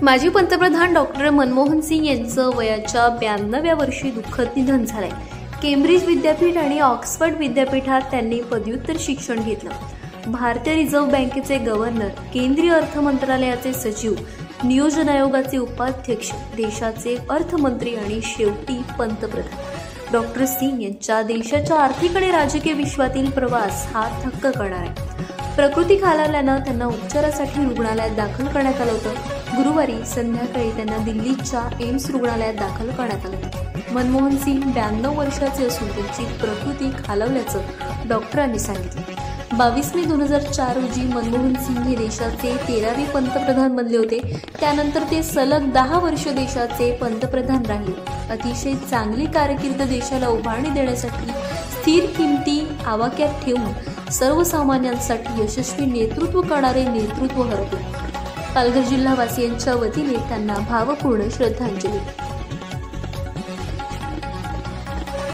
माजी पंतप्रधान डॉक्टर मनमोहन सिंग यांचं वयाच्या 92व्या वर्षी दुःखद निधन झालंय। केम्ब्रिज विद्यापीठ आणि ऑक्सफर्ड विद्यापीठात त्यांनी पदव्युत्तर शिक्षण घेतलं। भारतीय रिझर्व्ह बँकेचे गव्हर्नर, केंद्रीय अर्थ मंत्रालयाचे सचिव, नियोजन आयोगाचे उपाध्यक्ष, देशाचे अर्थमंत्री आणि शेवटी पंतप्रधान डॉक्टर सिंग यांच्या देशाच्या आर्थिक आणि राजकीय विश्वातील प्रवास हा थक्क करणार आहे। प्रकृती खालावल्यानं त्यांना उपचारासाठी रुग्णालयात दाखल करण्यात आलं होतं। गुरुवारी संध्याकाळी त्यांना दिल्लीच्या एम्स रुग्णालयात दाखल करण्यात आलं होतं। मनमोहन सिंग 92 वर्षाचे असून त्यांची प्रकृती खालावल्याचं डॉक्टरांनी सांगितलं। 22 मे 2004 रोजी मनमोहन सिंग हे देशाचे 13वे पंतप्रधान बनले होते। त्यानंतर ते सलग 10 वर्ष देशाचे पंतप्रधान राहिले। अतिशय चांगली कारकीर्द देशाला उभारणी देण्यासाठी स्थिर किमती आवाक्यात ठेवून सर्वसामान्यांसाठी यशस्वी नेतृत्व करणारे नेतृत्व हरपले। पालघर जिल्हावासियांच्या वतीने त्यांना भावपूर्ण श्रद्धांजली।